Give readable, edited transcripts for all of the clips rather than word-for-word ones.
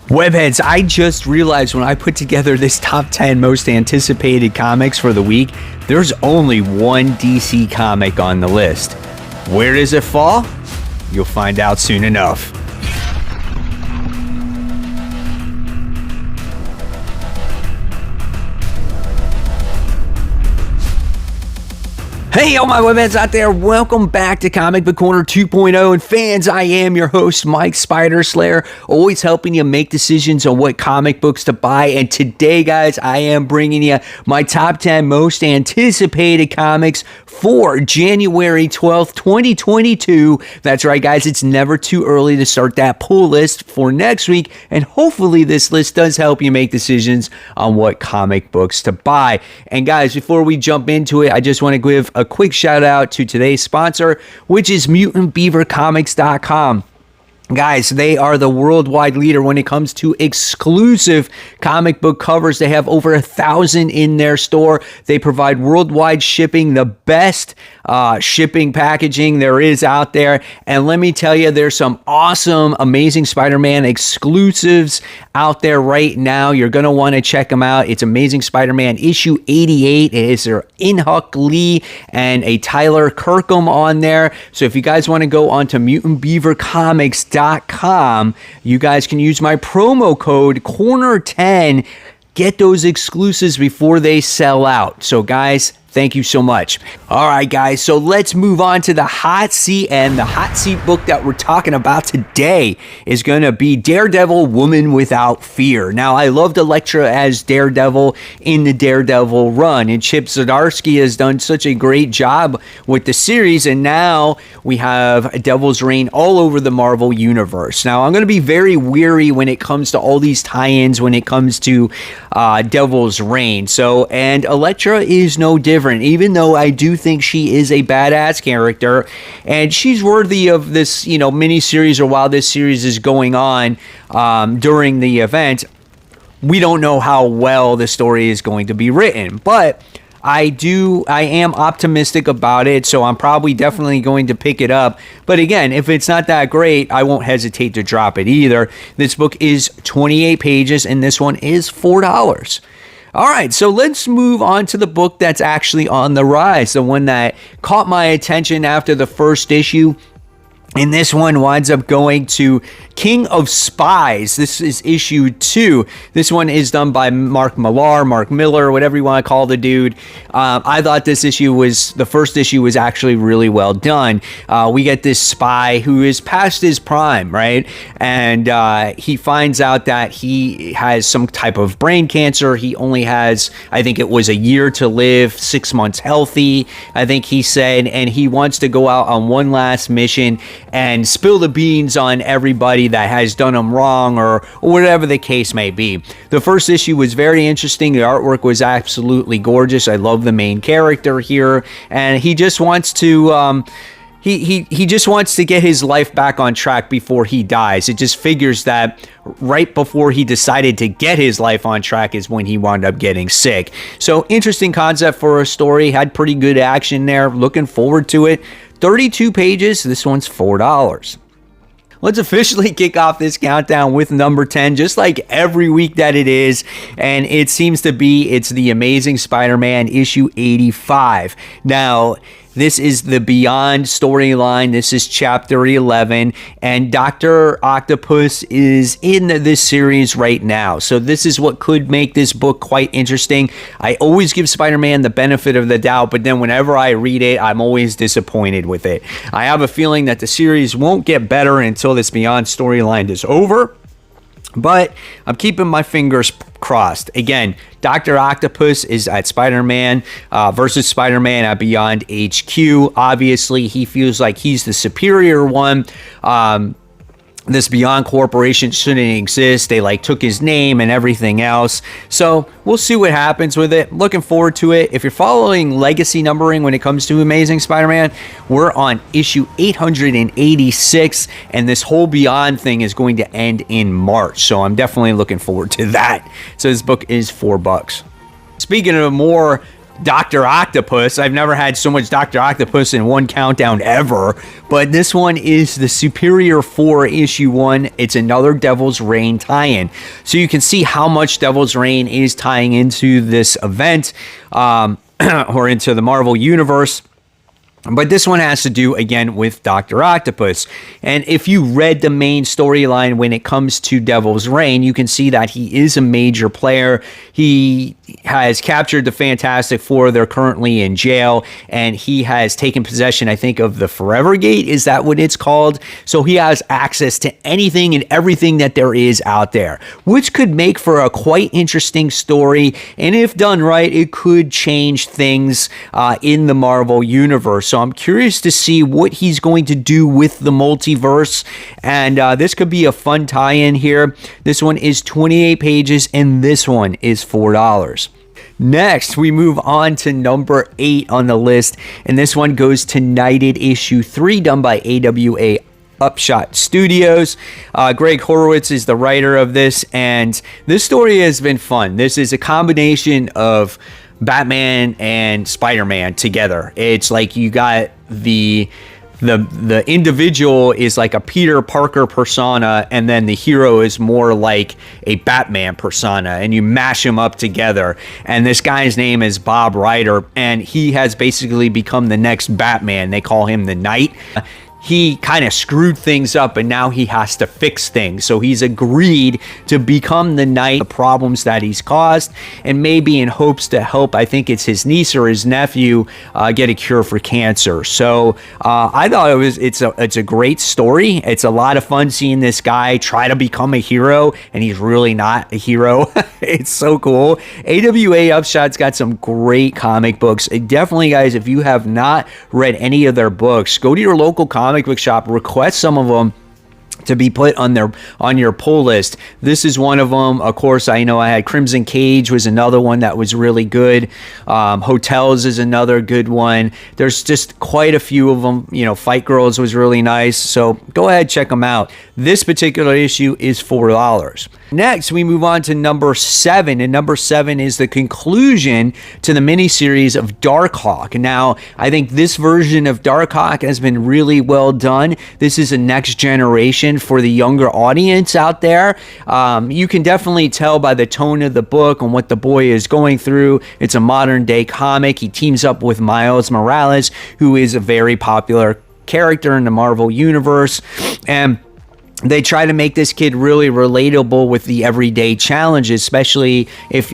Webheads, I just realized when I put together this top 10 most anticipated comics for the week, there's only one DC comic on the list. Where does it fall? You'll find out soon enough. Hey, all my webheads out there, welcome back to Comic Book Corner 2.0. And fans, I am your host, Mike Spider Slayer, always helping you make decisions on what comic books to buy. And today, guys, I am bringing you my top 10 most anticipated comics for January 12th, 2022. That's right, guys, it's never too early to start that pull list for next week. And hopefully this list does help you make decisions on what comic books to buy. And guys, before we jump into it, I just want to give a quick shout out to today's sponsor, which is MutantBeaverComics.com. Guys, they are the worldwide leader when it comes to exclusive comic book covers. They have over 1,000 in their store. They provide worldwide shipping, the best shipping packaging there is out there. And let me tell you, there's some awesome, amazing Spider-Man exclusives out there right now. You're going to want to check them out. It's Amazing Spider-Man issue 88. It is their In-Huck Lee and a Tyler Kirkham on there. So if you guys want to go on to MutantBeaverComics.com, you guys can use my promo code Corner10. Get those exclusives before they sell out. So guys, thank you so much. All right, guys, so let's move on to the hot seat. And the hot seat book that we're talking about today is going to be Daredevil, Woman Without Fear. Now, I loved Elektra as Daredevil in the Daredevil run, and Chip Zdarsky has done such a great job with the series, and now we have Devil's Reign all over the Marvel Universe. Now, I'm going to be very weary when it comes to all these tie-ins when it comes to Devil's Reign. So, and Elektra is no different. Even though I do think she is a badass character and she's worthy of this, mini series, or while this series is going on during the event, we don't know how well the story is going to be written. But I am optimistic about it, so I'm probably definitely going to pick it up. But again, if it's not that great, I won't hesitate to drop it either. This book is 28 pages and this one is $4. All right, so let's move on to the book that's actually on the rise, the one that caught my attention after the first issue. And this one winds up going to King of Spies. This is issue 2. This one is done by Mark Miller, whatever you want to call the dude. I thought the first issue was actually really well done. We get this spy who is past his prime, right? And he finds out that he has some type of brain cancer. He only has, I think it was a year to live, 6 months healthy, I think he said. And he wants to go out on one last mission and spill the beans on everybody that has done him wrong, or whatever the case may be. The first issue was very interesting. The artwork was absolutely gorgeous. I love the main character here, and he just wants to he just wants to get his life back on track before he dies. It just figures that right before he decided to get his life on track is when he wound up getting sick. So interesting concept for a story. Had pretty good action there. Looking forward to it. 32 pages. This one's $4. Let's officially kick off this countdown with number 10, just like every week that it is. And it seems to be, it's the Amazing Spider-Man issue 85. Now, this is the Beyond storyline. This is chapter 11, and Dr. Octopus is in this series right now. So this is what could make this book quite interesting. I always give Spider-Man the benefit of the doubt, but then whenever I read it, I'm always disappointed with it. I have a feeling that the series won't get better until this Beyond storyline is over. But I'm keeping my fingers crossed. Again, Dr. Octopus is at Spider-Man versus Spider-Man at Beyond HQ. Obviously, he feels like he's the superior one. This Beyond Corporation shouldn't exist. They took his name and everything else. So we'll see what happens with it. Looking forward to it. If you're following legacy numbering when it comes to Amazing Spider-Man, we're on issue 886, and this whole Beyond thing is going to end in March. So I'm definitely looking forward to that. So this book is $4. Speaking of more Dr. Octopus. I've never had so much Dr. Octopus in one countdown ever, but this one is the Superior 4 issue 1. It's another Devil's Reign tie-in. So you can see how much Devil's Reign is tying into this event, or into the Marvel Universe. But this one has to do, again, with Dr. Octopus. And if you read the main storyline when it comes to Devil's Reign, you can see that he is a major player. He has captured the Fantastic Four. They're currently in jail. And he has taken possession, I think, of the Forever Gate. Is that what it's called? So he has access to anything and everything that there is out there, which could make for a quite interesting story. And if done right, it could change things in the Marvel Universe. So I'm curious to see what he's going to do with the multiverse, and this could be a fun tie-in here. This one is 28 pages, and this one is $4. Next, we move on to number 8 on the list, and this one goes to Knighted issue 3, done by AWA Upshot Studios. Greg Horowitz is the writer of this, and this story has been fun. This is a combination of Batman and Spider-Man together. It's like you got the individual is like a Peter Parker persona, and then the hero is more like a Batman persona, and you mash them up together. And this guy's name is Bob Ryder, and he has basically become the next Batman. They call him the Knight. He kind of screwed things up, and now he has to fix things. So he's agreed to become the Knight, the problems that he's caused, and maybe in hopes to help, I think it's his niece or his nephew, get a cure for cancer. So I thought it's a great story. It's a lot of fun seeing this guy try to become a hero, and he's really not a hero. It's so cool. AWA Upshot's got some great comic books. Definitely, guys, if you have not read any of their books, go to your local comic book shop, request some of them to be put on your pull list. This is one of them. Of course, I know I had Crimson Cage was another one that was really good. Hotels is another good one. There's just quite a few of them. You know, Fight Girls was really nice. So go ahead, check them out. This particular issue is $4. Next, we move on to number 7, and number 7 is the conclusion to the miniseries of Darkhawk. Now, I think this version of Darkhawk has been really well done. This is a next generation for the younger audience out there. You can definitely tell by the tone of the book and what the boy is going through. It's a modern day comic. He teams up with Miles Morales, who is a very popular character in the Marvel Universe, and they try to make this kid really relatable with the everyday challenges, especially if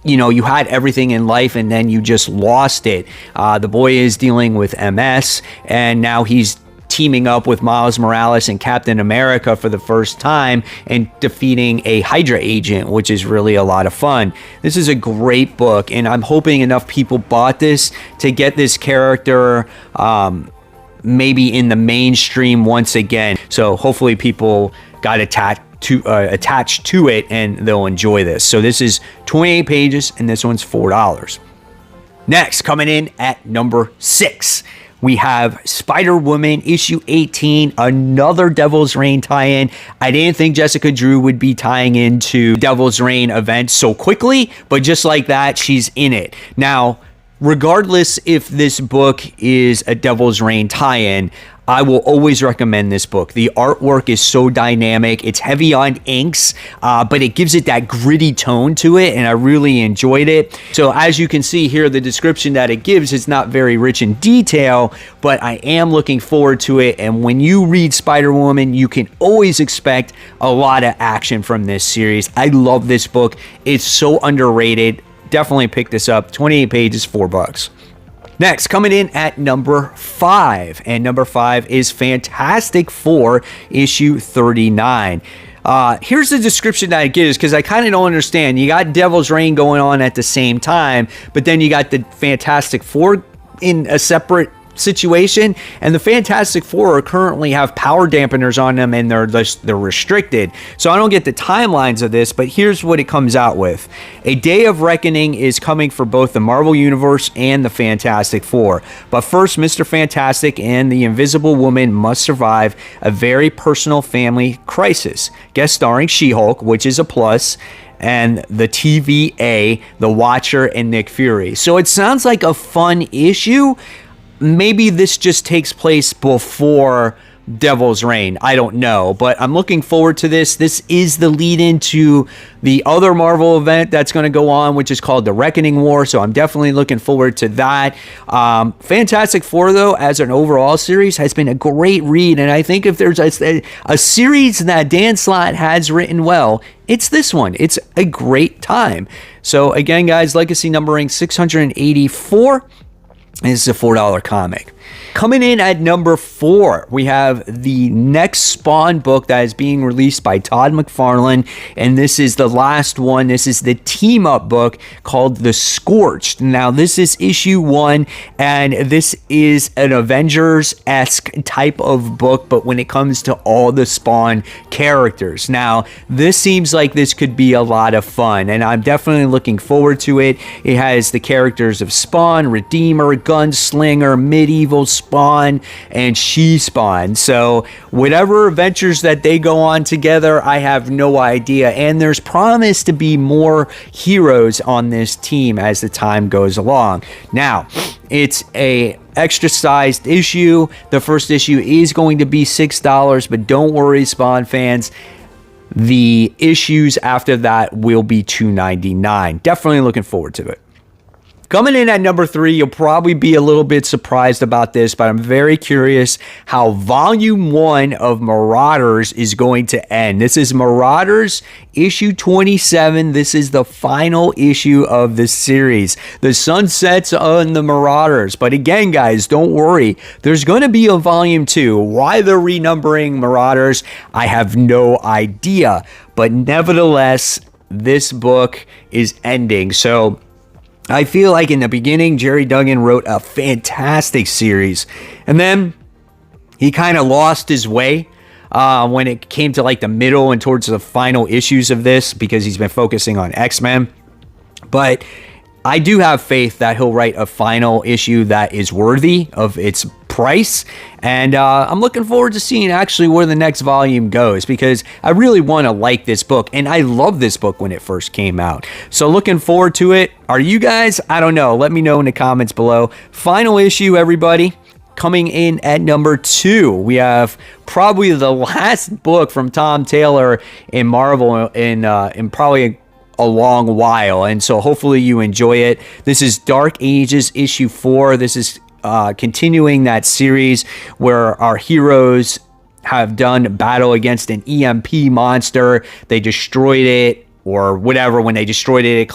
you had everything in life and then you just lost it. The boy is dealing with MS, and now he's teaming up with Miles Morales and Captain America for the first time and defeating a Hydra agent, which is really a lot of fun. This is a great book, and I'm hoping enough people bought this to get this character maybe in the mainstream once again. So hopefully people got attached to it and they'll enjoy this. So this is 28 pages, and this one's $4. Next, coming in at number 6, we have Spider-Woman issue 18, another Devil's Reign tie-in. I didn't think Jessica Drew would be tying into Devil's Reign events so quickly, but just like that, she's in it. Now, regardless if this book is a Devil's Reign tie-in, I will always recommend this book. The artwork is so dynamic. It's heavy on inks, but it gives it that gritty tone to it, and I really enjoyed it. So as you can see here, the description that it gives is not very rich in detail, but I am looking forward to it. And when you read Spider-Woman, you can always expect a lot of action from this series. I love this book. It's so underrated. Definitely pick this up. 28 pages, $4. Next, coming in at number 5, and number 5 is Fantastic Four issue 39. Here's the description that it gives, because I kind of don't understand. You got Devil's Reign going on at the same time, but then you got the Fantastic Four in a separate situation, and the Fantastic Four currently have power dampeners on them, and they're restricted. So I don't get the timelines of this, but here's what it comes out with. A day of reckoning is coming for both the Marvel Universe and the Fantastic Four. But first, Mr. Fantastic and the Invisible Woman must survive a very personal family crisis. Guest starring She-Hulk, which is a plus, and the TVA, the Watcher, and Nick Fury. So it sounds like a fun issue. Maybe this just takes place before Devil's Reign. I don't know, but I'm looking forward to this. This is the lead into the other Marvel event that's going to go on, which is called the Reckoning War. So I'm definitely looking forward to that. Fantastic Four, though, as an overall series, has been a great read. And I think if there's a series that Dan Slott has written well, it's this one. It's a great time. So again, guys, legacy numbering 684. This is a $4 comic. Coming in at number 4, we have the next Spawn book that is being released by Todd McFarlane, and this is the last one. This is the team-up book called The Scorched. Now, this is issue 1, and this is an Avengers-esque type of book, but when it comes to all the Spawn characters. Now, this seems like this could be a lot of fun, and I'm definitely looking forward to it. It has the characters of Spawn, Redeemer, Gunslinger, Medieval, Spawn, and She-Spawn. So whatever adventures that they go on together, I have no idea. And there's promise to be more heroes on this team as the time goes along. Now, it's a extra sized issue. The first issue is going to be $6, but don't worry, Spawn fans. The issues after that will be $2.99. Definitely looking forward to it. Coming in at number 3, you'll probably be a little bit surprised about this, but I'm very curious how Volume 1 of Marauders is going to end. This is Marauders issue 27. This is the final issue of the series. The sun sets on the Marauders. But again, guys, don't worry. There's going to be a Volume 2. Why they're renumbering Marauders, I have no idea. But nevertheless, this book is ending. So I feel like in the beginning, Jerry Duggan wrote a fantastic series, and then he kind of lost his way when it came to like the middle and towards the final issues of this, because he's been focusing on X-Men. But I do have faith that he'll write a final issue that is worthy of its price, and I'm looking forward to seeing actually where the next volume goes, because I really want to like this book, and I love this book when it first came out. So looking forward to it. Are you guys? I don't know. Let me know in the comments below. Final issue, everybody. Coming in at number 2, we have probably the last book from Tom Taylor in Marvel in probably a long while, and so hopefully you enjoy it. This is Dark Ages issue 4. This is continuing that series where our heroes have done battle against an EMP monster. They destroyed it, or whatever. When they destroyed it,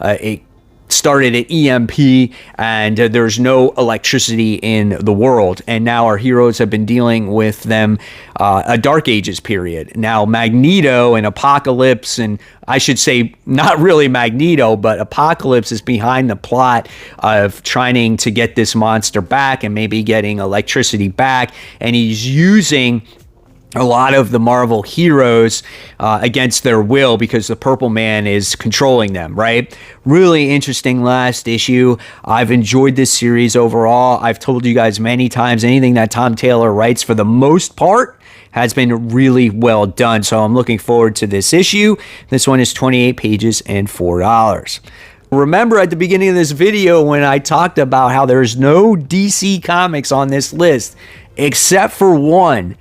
it started an EMP, and there's no electricity in the world. And now our heroes have been dealing with them a Dark Ages period. Now Magneto and Apocalypse, and I should say not really Magneto, but Apocalypse is behind the plot of trying to get this monster back and maybe getting electricity back. And he's using a lot of the Marvel heroes against their will, because the Purple Man is controlling them, right? Really interesting last issue. I've enjoyed this series overall. I've told you guys many times, anything that Tom Taylor writes, for the most part, has been really well done. So I'm looking forward to this issue. This one is 28 pages and $4. Remember at the beginning of this video when I talked about how there's no DC comics on this list except for one.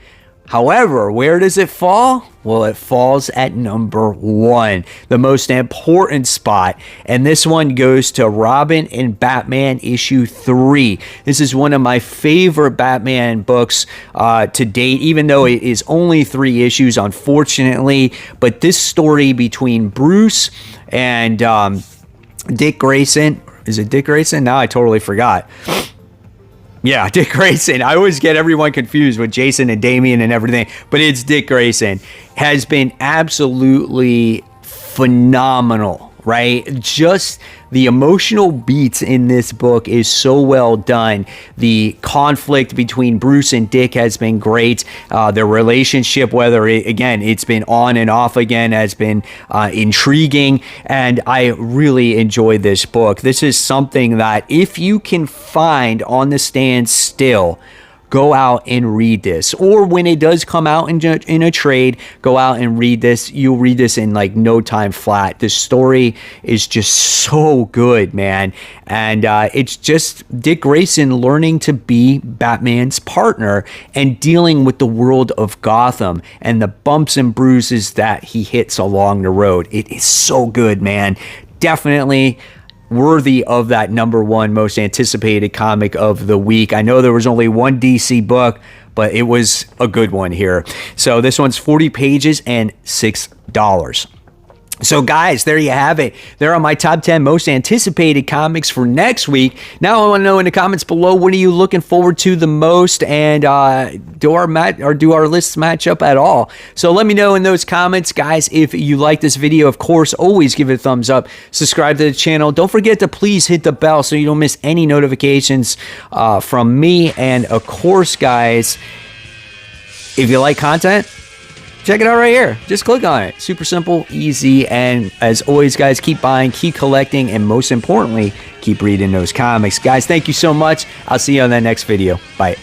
However, where does it fall? Well, it falls at number 1, the most important spot. And this one goes to Robin and Batman issue 3. This is one of my favorite Batman books to date, even though it is only 3 issues, unfortunately. But this story between Bruce and Dick Grayson. Is it Dick Grayson? Now I totally forgot. Yeah, Dick Grayson. I always get everyone confused with Jason and Damian and everything, but it's Dick Grayson. Has been absolutely phenomenal, right? Just the emotional beats in this book is so well done. The conflict between Bruce and Dick has been great. Their relationship, it's been on and off again, has been intriguing, and I really enjoy this book. This is something that if you can find on the stand still, go out and read this. Or when it does come out in a trade, go out and read this. You'll read this in like no time flat. The story is just so good, man. And it's just Dick Grayson learning to be Batman's partner and dealing with the world of Gotham and the bumps and bruises that he hits along the road. It is so good, man. Definitely worthy of that #1 most anticipated comic of the week. I know there was only one DC book, but it was a good one here. So this one's 40 pages and $6. So guys, there you have it. There are my top 10 most anticipated comics for next week. Now I want to know in the comments below, what are you looking forward to the most, and do our lists match up at all? So let me know in those comments, guys. If you like this video, of course, always give it a thumbs up. Subscribe to the channel. Don't forget to please hit the bell so you don't miss any notifications from me. And of course, guys, if you like content, check it out right here. Just click on it. Super simple, easy, and as always, guys, keep buying, keep collecting, and most importantly, keep reading those comics. Guys, thank you so much. I'll see you on that next video. Bye.